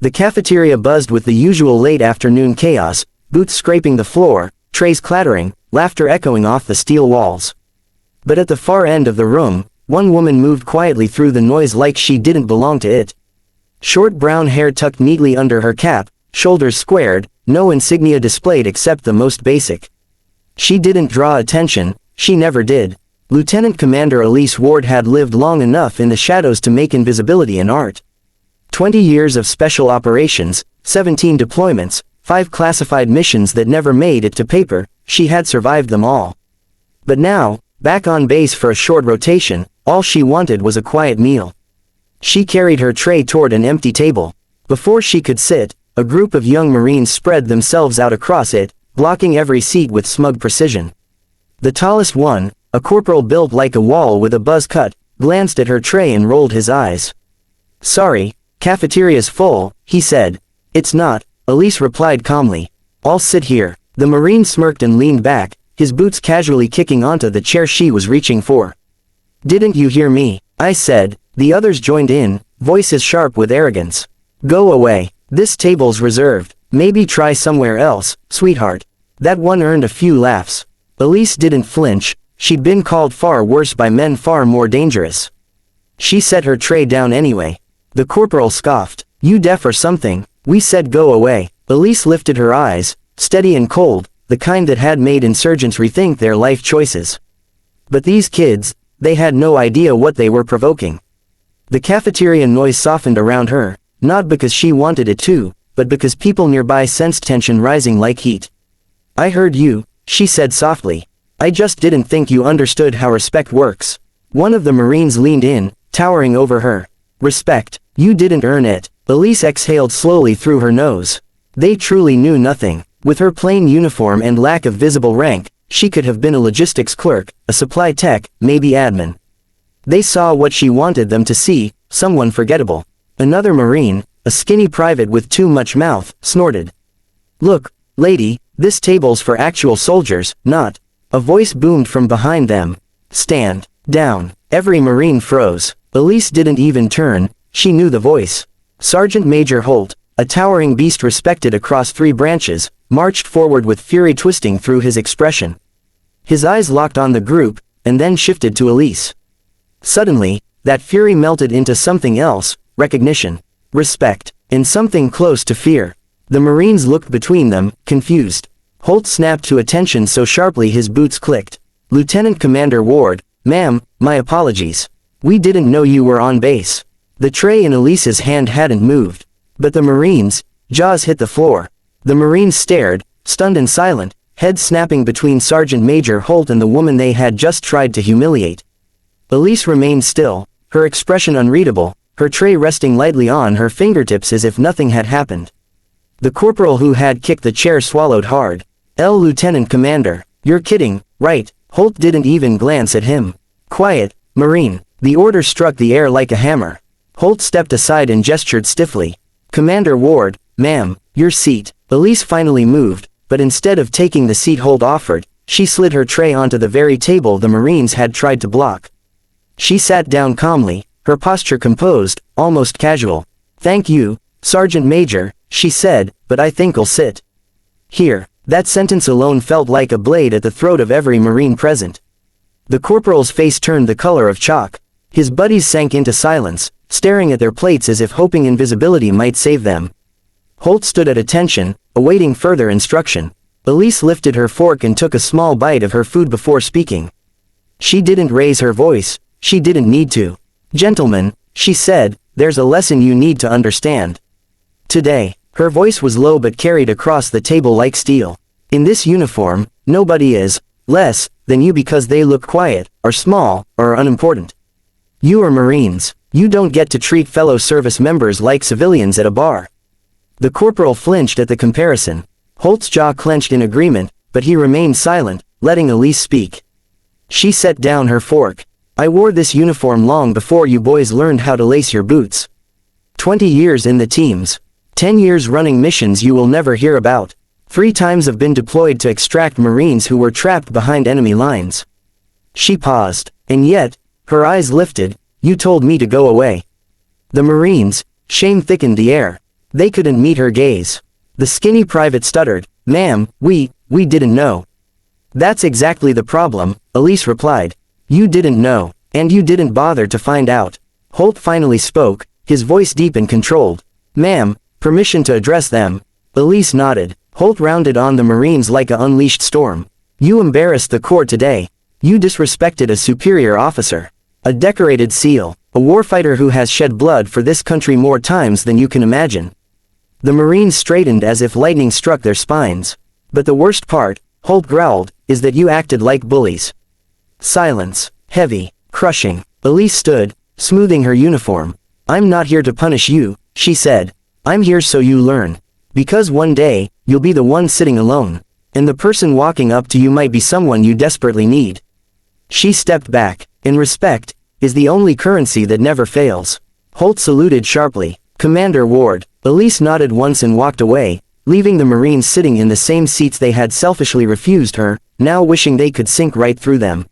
The cafeteria buzzed with the usual late afternoon chaos, boots scraping the floor, trays clattering, laughter echoing off the steel walls. But at the far end of the room, one woman moved quietly through the noise like she didn't belong to it. Short brown hair tucked neatly under her cap, shoulders squared, no insignia displayed except the most basic. She didn't draw attention, she never did. Lieutenant Commander Elise Ward had lived long enough in the shadows to make invisibility an art. 20 years of special operations, 17 deployments, 5 classified missions that never made it to paper, she had survived them all. But now, back on base for a short rotation, all she wanted was a quiet meal. She carried her tray toward an empty table. Before she could sit, a group of young Marines spread themselves out across it, blocking every seat with smug precision. The tallest one, a corporal built like a wall with a buzz cut, glanced at her tray and rolled his eyes. "Sorry, cafeteria's full," he said. "It's not," Elise replied calmly. "I'll sit here." The Marine smirked and leaned back, his boots casually kicking onto the chair she was reaching for. "Didn't you hear me?" I said. The others joined in, voices sharp with arrogance. "Go away. This table's reserved. Maybe try somewhere else, sweetheart." That one earned a few laughs. Elise didn't flinch, she'd been called far worse by men far more dangerous. She set her tray down anyway. The corporal scoffed. "You deaf or something? We said go away." Elise lifted her eyes, steady and cold, the kind that had made insurgents rethink their life choices. But these kids, they had no idea what they were provoking. The cafeteria noise softened around her, not because she wanted it to, but because people nearby sensed tension rising like heat. "I heard you," she said softly. "I just didn't think you understood how respect works." One of the Marines leaned in, towering over her. "Respect? You didn't earn it." Elise exhaled slowly through her nose. They truly knew nothing. With her plain uniform and lack of visible rank, she could have been a logistics clerk, a supply tech, maybe admin. They saw what she wanted them to see, someone forgettable. Another Marine, a skinny private with too much mouth, snorted. "Look, lady, this table's for actual soldiers, not..." A voice boomed from behind them. "Stand down." Every Marine froze. Elise didn't even turn, she knew the voice. Sergeant Major Holt, a towering beast respected across 3 branches, marched forward with fury twisting through his expression. His eyes locked on the group, and then shifted to Elise. Suddenly, that fury melted into something else, recognition, respect, and something close to fear. The Marines looked between them, confused. Holt snapped to attention so sharply his boots clicked. "Lieutenant Commander Ward, ma'am, my apologies. We didn't know you were on base." The tray in Elise's hand hadn't moved. But the Marines' jaws hit the floor. The Marines stared, stunned and silent, heads snapping between Sergeant Major Holt and the woman they had just tried to humiliate. Elise remained still, her expression unreadable, her tray resting lightly on her fingertips as if nothing had happened. The corporal who had kicked the chair swallowed hard. Lieutenant Commander, you're kidding, right?" Holt didn't even glance at him. "Quiet, Marine." The order struck the air like a hammer. Holt stepped aside and gestured stiffly. "Commander Ward, ma'am, your seat." Elise finally moved, but instead of taking the seat Holt offered, she slid her tray onto the very table the Marines had tried to block. She sat down calmly, her posture composed, almost casual. "Thank you, Sergeant Major," she said, "but I think I'll sit here." That sentence alone felt like a blade at the throat of every Marine present. The corporal's face turned the color of chalk. His buddies sank into silence, staring at their plates as if hoping invisibility might save them. Holt stood at attention, awaiting further instruction. Elise lifted her fork and took a small bite of her food before speaking. She didn't raise her voice, she didn't need to. "Gentlemen," she said, "there's a lesson you need to understand. Today." Her voice was low but carried across the table like steel. "In this uniform, nobody is less than you because they look quiet, or small, or unimportant. You are Marines. You don't get to treat fellow service members like civilians at a bar." The corporal flinched at the comparison. Holt's jaw clenched in agreement, but he remained silent, letting Elise speak. She set down her fork. "I wore this uniform long before you boys learned how to lace your boots. 20 years in the teams. 10 years running missions you will never hear about. 3 times I've been deployed to extract Marines who were trapped behind enemy lines." She paused, and yet, her eyes lifted, "You told me to go away." The Marines' shame thickened the air. They couldn't meet her gaze. The skinny private stuttered, "Ma'am, we didn't know." "That's exactly the problem," Elise replied. "You didn't know, and you didn't bother to find out." Holt finally spoke, his voice deep and controlled. "Ma'am, permission to address them." Elise nodded. Holt rounded on the Marines like a unleashed storm. "You embarrassed the Corps today. You disrespected a superior officer. A decorated SEAL. A warfighter who has shed blood for this country more times than you can imagine." The Marines straightened as if lightning struck their spines. "But the worst part," Holt growled, "is that you acted like bullies." Silence. Heavy. Crushing. Elise stood, smoothing her uniform. "I'm not here to punish you," she said. "I'm here so you learn. Because one day, you'll be the one sitting alone. And the person walking up to you might be someone you desperately need." She stepped back. "And respect is the only currency that never fails." Holt saluted sharply. "Commander Ward." Elise nodded once and walked away, leaving the Marines sitting in the same seats they had selfishly refused her, now wishing they could sink right through them.